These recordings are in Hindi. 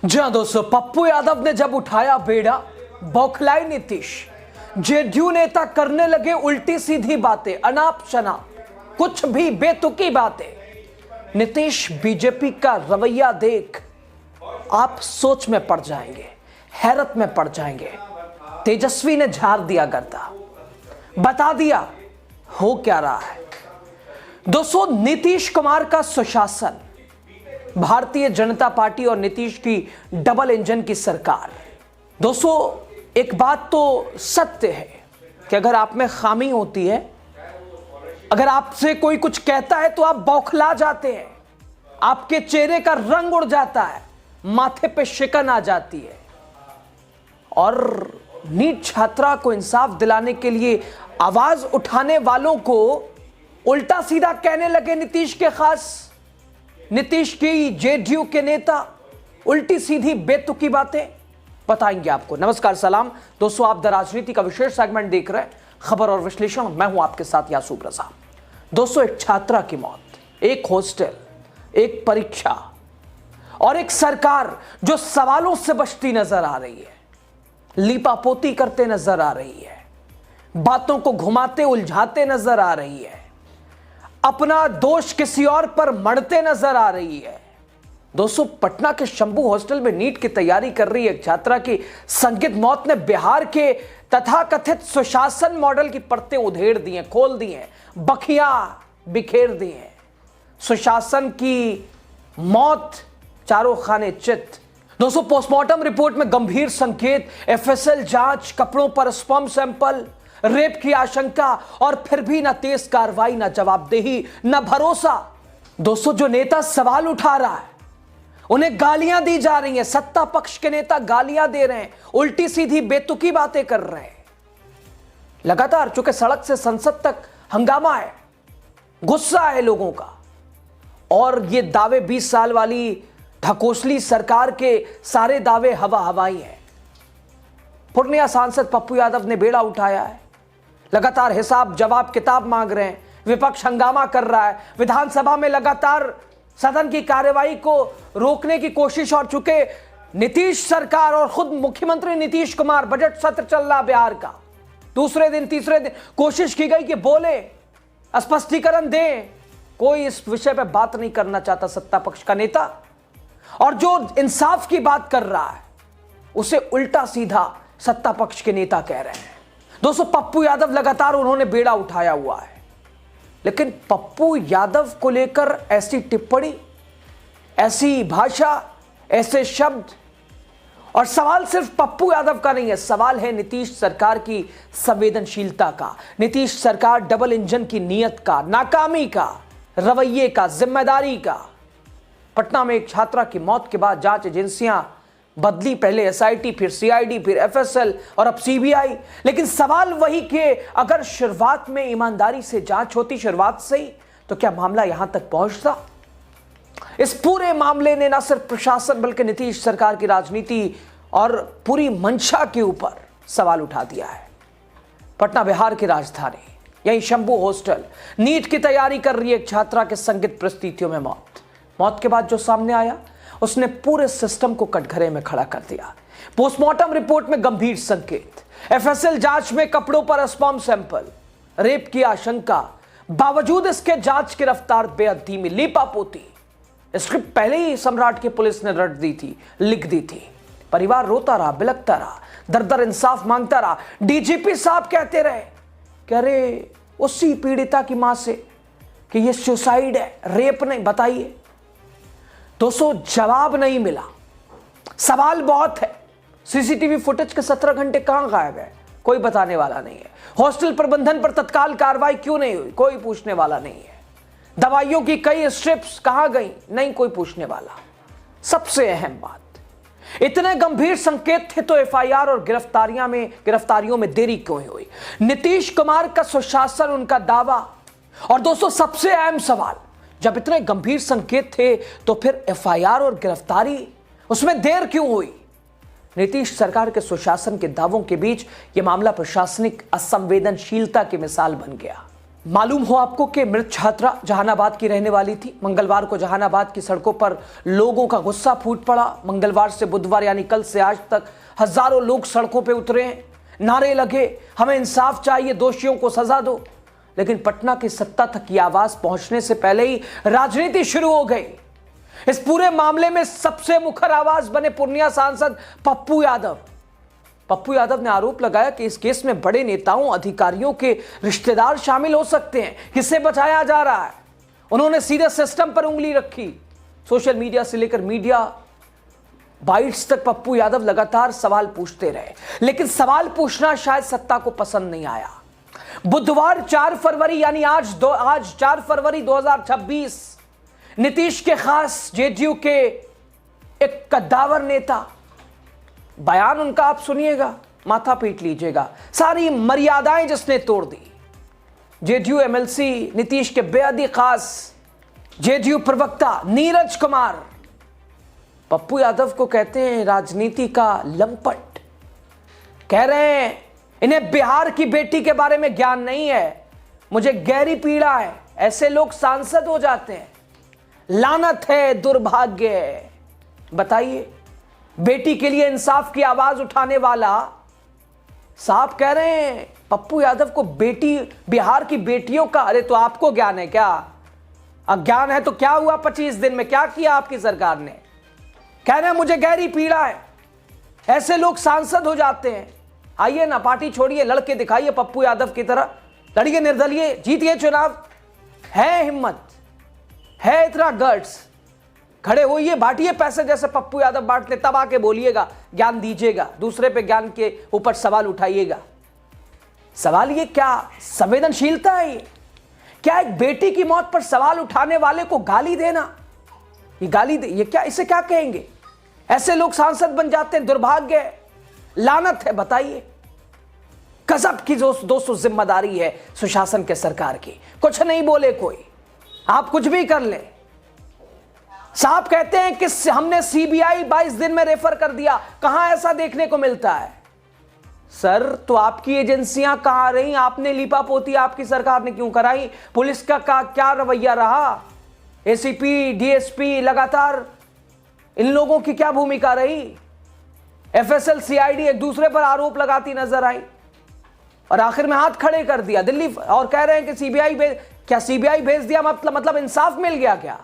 जी हाँ दोस्तों, पप्पू यादव ने जब उठाया बेड़ा, बौखलाई नीतीश। जेडीयू नेता करने लगे उल्टी सीधी बातें, अनाप शनाप, कुछ भी बेतुकी बातें। नीतीश बीजेपी का रवैया देख आप सोच में पड़ जाएंगे, हैरत में पड़ जाएंगे। तेजस्वी ने झाड़ दिया गर्दा, बता दिया हो क्या रहा है। दोस्तों, नीतीश कुमार का सुशासन, भारतीय जनता पार्टी और नीतीश की डबल इंजन की सरकार। दोस्तों, एक बात तो सत्य है कि अगर आप में खामी होती है, अगर आपसे कोई कुछ कहता है तो आप बौखला जाते हैं, आपके चेहरे का रंग उड़ जाता है, माथे पे शिकन आ जाती है। और नीट छात्रा को इंसाफ दिलाने के लिए आवाज उठाने वालों को उल्टा सीधा कहने लगे नीतीश के खास, नीतीश की जेडीयू के नेता। उल्टी सीधी बेतुकी बातें बताएंगे आपको। नमस्कार, सलाम दोस्तों, आप द राजनीति का विशेष सेगमेंट देख रहे हैं, खबर और विश्लेषण। मैं हूं आपके साथ यासूब रजा। दोस्तों, एक छात्रा की मौत, एक हॉस्टल, एक परीक्षा और एक सरकार जो सवालों से बचती नजर आ रही है, लीपापोती करते नजर आ रही है, बातों को घुमाते उलझाते नजर आ रही है, अपना दोष किसी और पर मढ़ते नजर आ रही है। दोस्तों, पटना के शंभू हॉस्टल में नीट की तैयारी कर रही एक छात्रा की संदिग्ध मौत ने बिहार के तथाकथित सुशासन मॉडल की परतें उधेड़ दी हैं, खोल दी हैं, बखियां बिखेर दी हैं। सुशासन की मौत, चारों खाने चित। दोस्तों, पोस्टमार्टम रिपोर्ट में गंभीर संकेत, एफएसएल जांच, कपड़ों पर स्पर्म सैंपल, रेप की आशंका और फिर भी न तेज कार्रवाई, न जवाबदेही, न भरोसा। दोस्तों, जो नेता सवाल उठा रहा है उन्हें गालियां दी जा रही हैं। सत्ता पक्ष के नेता गालियां दे रहे हैं, उल्टी सीधी बेतुकी बातें कर रहे हैं लगातार। चूंकि सड़क से संसद तक हंगामा है, गुस्सा है लोगों का, और ये दावे 20 साल वाली ढकोसली सरकार के सारे दावे हवा हवाई हैं। पूर्णिया सांसद पप्पू यादव ने बेड़ा उठाया है, लगातार हिसाब जवाब किताब मांग रहे हैं, विपक्ष हंगामा कर रहा है, विधानसभा में लगातार सदन की कार्यवाही को रोकने की कोशिश। और चूंकि नीतीश सरकार और खुद मुख्यमंत्री नीतीश कुमार, बजट सत्र चल रहा बिहार का, दूसरे दिन तीसरे दिन कोशिश की गई कि बोले, स्पष्टीकरण दें, कोई इस विषय पर बात नहीं करना चाहता सत्ता पक्ष का नेता। और जो इंसाफ की बात कर रहा है उसे उल्टा सीधा सत्ता पक्ष के नेता कह रहे हैं। दोस्तों, पप्पू यादव लगातार उन्होंने बेड़ा उठाया हुआ है, लेकिन पप्पू यादव को लेकर ऐसी टिप्पणी, ऐसी भाषा, ऐसे शब्द, और सवाल सिर्फ पप्पू यादव का नहीं है, सवाल है नीतीश सरकार की संवेदनशीलता का, नीतीश सरकार डबल इंजन की नीयत का, नाकामी का, रवैये का, जिम्मेदारी का। पटना में एक छात्रा की मौत के बाद जांच एजेंसियां बदली, पहले एसआईटी, फिर सीआईडी, फिर एफएसएल और अब सीबीआई। लेकिन सवाल वही कि अगर शुरुआत में ईमानदारी से जांच होती, शुरुआत से ही, तो क्या मामला यहां तक पहुंचता? इस पूरे मामले ने न सिर्फ प्रशासन बल्कि नीतीश सरकार की राजनीति और पूरी मंशा के ऊपर सवाल उठा दिया है। पटना बिहार की राजधानी, यही शंभू हॉस्टल, नीट की तैयारी कर रही एक छात्रा के संदिग्ध परिस्थितियों में मौत के बाद जो सामने आया उसने पूरे सिस्टम को कटघरे में खड़ा कर दिया। पोस्टमार्टम रिपोर्ट में गंभीर संकेत, एफएसएल जांच में कपड़ों पर स्पर्म सैंपल, रेप की आशंका, बावजूद इसके जांच की रफ्तार बेहद धीमी, लीपापोती। स्क्रिप्ट पहले ही सम्राट की पुलिस ने रट दी थी, लिख दी थी। परिवार रोता रहा, बिलखता रहा, दर दर इंसाफ मांगता रहा। डीजीपी साहब कहते रहे कि अरे उसी पीड़िता की मां से कि ये सुसाइड है, रेप नहीं, बताइए। दोस्तों, जवाब नहीं मिला, सवाल बहुत है। सीसीटीवी फुटेज के 17 घंटे कहां गायब है, कोई बताने वाला नहीं है। हॉस्टल प्रबंधन पर तत्काल कार्रवाई क्यों नहीं हुई, कोई पूछने वाला नहीं है। दवाइयों की कई स्ट्रिप्स कहां गई, नहीं कोई पूछने वाला। सबसे अहम बात, इतने गंभीर संकेत थे तो एफआईआर और गिरफ्तारियों में देरी क्यों हुई? नीतीश कुमार का सुशासन, उनका दावा। और दोस्तों, सबसे अहम सवाल, जब इतने गंभीर संकेत थे तो फिर एफआईआर और गिरफ्तारी, उसमें देर क्यों हुई? नीतीश सरकार के सुशासन के दावों के बीच यह मामला प्रशासनिक असंवेदनशीलता की मिसाल बन गया। मालूम हो आपको कि मृत छात्रा जहानाबाद की रहने वाली थी। मंगलवार को जहानाबाद की सड़कों पर लोगों का गुस्सा फूट पड़ा। मंगलवार से बुधवार यानी कल से आज तक हजारों लोग सड़कों पे उतरे हैं, नारे लगे, हमें इंसाफ चाहिए, दोषियों को सजा दो। लेकिन पटना की सत्ता तक की आवाज पहुंचने से पहले ही राजनीति शुरू हो गई। इस पूरे मामले में सबसे मुखर आवाज बने पूर्णिया सांसद पप्पू यादव। पप्पू यादव ने आरोप लगाया कि इस केस में बड़े नेताओं, अधिकारियों के रिश्तेदार शामिल हो सकते हैं, किससे बचाया जा रहा है। उन्होंने सीधे सिस्टम पर उंगली रखी। सोशल मीडिया से लेकर मीडिया बाइट्स तक पप्पू यादव लगातार सवाल पूछते रहे, लेकिन सवाल पूछना शायद सत्ता को पसंद नहीं आया। बुधवार 4 फरवरी यानी आज 4 फरवरी 2026 नीतीश के खास जेडीयू के एक कद्दावर नेता, बयान उनका आप सुनिएगा, माथा पीट लीजिएगा। सारी मर्यादाएं जिसने तोड़ दी। जेडीयू एमएलसी नीतीश के बेहद ही खास जेडीयू प्रवक्ता नीरज कुमार पप्पू यादव को कहते हैं राजनीति का लंपट। कह रहे हैं इन्हें बिहार की बेटी के बारे में ज्ञान नहीं है, मुझे गहरी पीड़ा है, ऐसे लोग सांसद हो जाते हैं, लानत है, दुर्भाग्य है। बताइए, बेटी के लिए इंसाफ की आवाज उठाने वाला साहब कह रहे हैं पप्पू यादव को बेटी, बिहार की बेटियों का, अरे तो आपको ज्ञान है क्या? अज्ञान है तो क्या हुआ 25 दिन में, क्या किया आपकी सरकार ने? कह रहे हैं मुझे गहरी पीड़ा है, ऐसे लोग सांसद हो जाते हैं। आइए ना, पार्टी छोड़िए, लड़के दिखाइए पप्पू यादव की तरह, लड़िए, निर्दलीय, जीतिए चुनाव। है हिम्मत, है इतना गट्स, खड़े होइए, बांटिए पैसे जैसे पप्पू यादव बांटते, तब आके बोलिएगा, ज्ञान दीजिएगा, दूसरे पे ज्ञान के ऊपर सवाल उठाइएगा। सवाल ये क्या संवेदनशीलता है? ये क्या एक बेटी की मौत पर सवाल उठाने वाले को गाली देना, ये गाली दे, ये क्या, इसे क्या कहेंगे? ऐसे लोग सांसद बन जाते हैं, दुर्भाग्य है, लानत है। बताइए, गजब की दोस्तों जिम्मेदारी है सुशासन के सरकार की। कुछ नहीं बोले कोई, आप कुछ भी कर ले। साहब कहते हैं कि हमने सीबीआई 22 दिन में रेफर कर दिया, कहां ऐसा देखने को मिलता है? सर, तो आपकी एजेंसियां कहां रही? आपने लीपापोती आपकी सरकार ने क्यों कराई? पुलिस का क्या रवैया रहा? एसीपी, डीएसपी, लगातार इन लोगों की क्या भूमिका रही? एफएसएल, सीआईडी एक दूसरे पर आरोप लगाती नजर आई और आखिर में हाथ खड़े कर दिया दिल्ली, और कह रहे हैं कि सीबीआई भेज दिया, मतलब इंसाफ मिल गया क्या?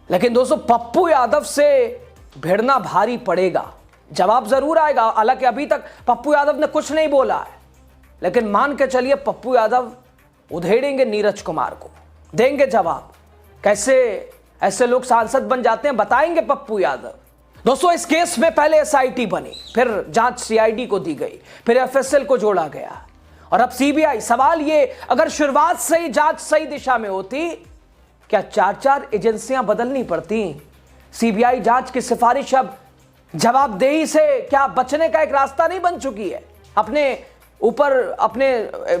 लेकिन दोस्तों, पप्पू यादव से भिड़ना भारी पड़ेगा, जवाब जरूर आएगा। हालांकि अभी तक पप्पू यादव ने कुछ नहीं बोला है, लेकिन मान के चलिए पप्पू यादव उधेड़ेंगे नीरज कुमार को, देंगे जवाब। कैसे ऐसे लोग सांसद बन जाते हैं बताएंगे पप्पू यादव। दोस्तों, इस केस में पहले एसआईटी बनी, फिर जांच सीआईडी को दी गई, फिर एफएसएल को जोड़ा गया और अब सीबीआई। सवाल ये, अगर शुरुआत से ही जांच सही दिशा में होती, क्या 4 एजेंसियां बदलनी पड़ती? सीबीआई जांच की सिफारिश अब जवाबदेही से क्या बचने का एक रास्ता नहीं बन चुकी है? अपने ऊपर अपने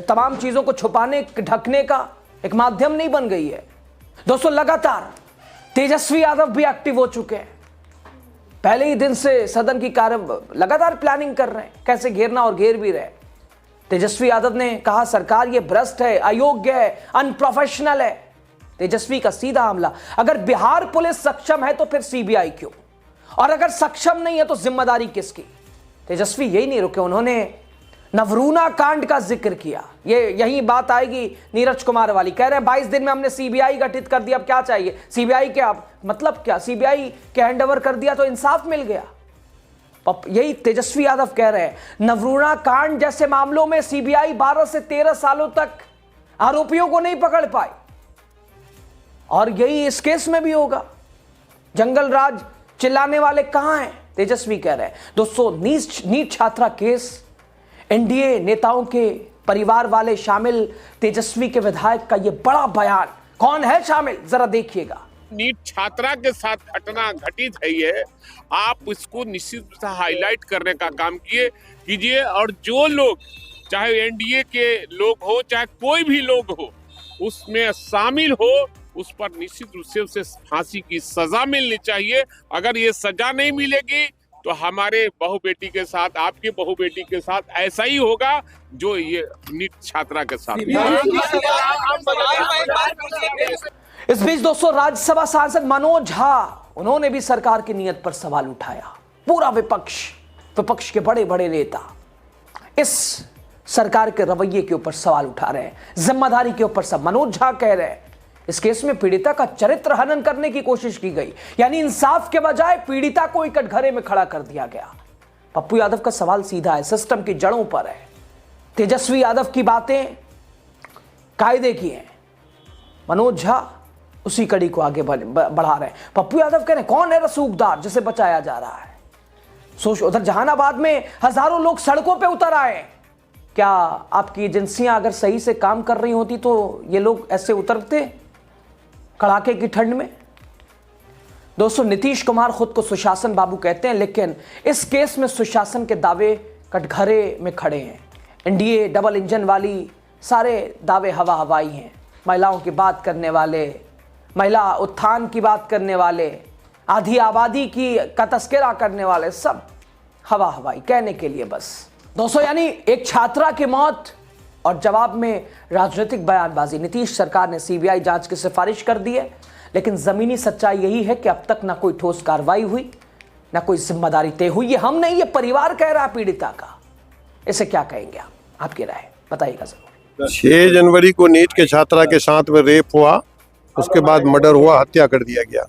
तमाम चीजों को छुपाने, ढकने का एक माध्यम नहीं बन गई है? दोस्तों, लगातार तेजस्वी यादव भी एक्टिव हो चुके हैं। पहले ही दिन से सदन की लगातार प्लानिंग कर रहे हैं, कैसे घेरना, और घेर भी रहे। तेजस्वी यादव ने कहा सरकार ये भ्रष्ट है, अयोग्य है, अनप्रोफेशनल है। तेजस्वी का सीधा हमला, अगर बिहार पुलिस सक्षम है तो फिर सीबीआई क्यों? और अगर सक्षम नहीं है तो जिम्मेदारी किसकी? तेजस्वी यही नहीं रुके, उन्होंने नवरूणा कांड का जिक्र किया। यही बात आएगी नीरज कुमार वाली। कह रहे हैं 22 दिन में हमने सीबीआई गठित कर दिया, अब क्या चाहिए? सीबीआई क्या मतलब, क्या सीबीआई के हैंडओवर कर दिया तो इंसाफ मिल गया? यही तेजस्वी यादव कह रहे हैं। नवरूणा कांड जैसे मामलों में सीबीआई 12 से 13 सालों तक आरोपियों को नहीं पकड़ पाई, और यही इस केस में भी होगा। जंगल राज चिल्लाने वाले कहां हैं? तेजस्वी कह रहे हैं। दोस्तों, नीट छात्रा केस, एनडीए नेताओं के परिवार वाले शामिल, तेजस्वी के विधायक का यह बड़ा बयान, कौन है शामिल जरा देखिएगा। नीट छात्रा के साथ घटना घटित है, ये आप इसको निश्चित रूप से हाईलाइट करने का काम कीजिए, और जो लोग, चाहे एनडीए के लोग हो, चाहे कोई भी लोग हो, उसमें शामिल हो, उस पर निश्चित रूप से उसे फांसी की सजा मिलनी चाहिए। अगर ये सजा नहीं मिलेगी तो हमारे बहू बेटी के साथ, आपकी बहू बेटी के साथ ऐसा ही होगा जो ये नीट छात्रा के साथ। इस बीच दोस्तों राज्यसभा सांसद मनोज झा, उन्होंने भी सरकार की नीयत पर सवाल उठाया। पूरा विपक्ष के बड़े बड़े नेता इस सरकार के रवैये के ऊपर सवाल उठा रहे हैं, जिम्मेदारी के ऊपर सब। मनोज झा कह रहे हैं इस केस में पीड़िता का चरित्र हनन करने की कोशिश की गई, यानी इंसाफ के बजाय पीड़िता को एक कटघरे में खड़ा कर दिया गया। पप्पू यादव का सवाल सीधा है, सिस्टम की जड़ों पर है। तेजस्वी यादव की बातें कायदे की हैं, मनोज झा उसी कड़ी को आगे बढ़ा रहे हैं। पप्पू यादव कह रहे हैं कौन है रसूखदार जिसे बचाया जा रहा है। सोच, उधर जहानाबाद में हजारों लोग सड़कों पे उतर आए। क्या आपकी एजेंसियां अगर सही से काम कर रही होती तो ये लोग ऐसे उतरते कड़ाके की ठंड में? दोस्तों नीतीश कुमार खुद को सुशासन बाबू कहते हैं, लेकिन इस केस में सुशासन के दावे कटघरे में खड़े हैं। एनडीए डबल इंजन वाली सारे दावे हवा हवाई हैं। महिलाओं की बात करने वाले, महिला उत्थान की बात करने वाले, आधी आबादी का तस्करा करने वाले, सब हवा हवाई कहने के लिए बस। दोस्तों यानी एक छात्रा की मौत और जवाब में राजनीतिक बयानबाजी। नीतीश सरकार ने सीबीआई जांच की सिफारिश कर दी है, लेकिन जमीनी सच्चाई यही है कि अब तक ना कोई ठोस कार्रवाई हुई, ना कोई जिम्मेदारी तय हुई। ये हम नहीं, ये परिवार कह रहा है पीड़िता का। इसे क्या कहेंगे आप? आपकी राय बताइएगा जरूर। 6 जनवरी को नीट के छात्रा के साथ में रेप हुआ, उसके बाद मर्डर हुआ, हत्या कर दिया गया,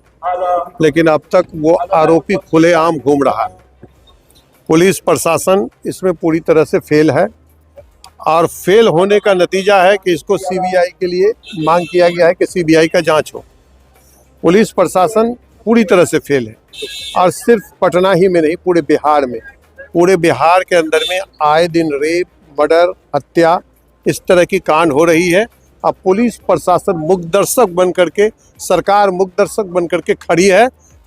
लेकिन अब तक वो आरोपी खुलेआम घूम रहा है। पुलिस प्रशासन इसमें पूरी तरह से फेल है और फेल होने का नतीजा है कि इसको सीबीआई के लिए मांग किया गया है कि सीबीआई का जांच हो। पुलिस प्रशासन पूरी तरह से फेल है और सिर्फ पटना ही में नहीं, पूरे बिहार के अंदर में आए दिन रेप, मर्डर, हत्या, इस तरह की कांड हो रही है। अब पुलिस प्रशासन मुखदर्शक बन करके, सरकार मुखदर्शक बन करके खड़ी है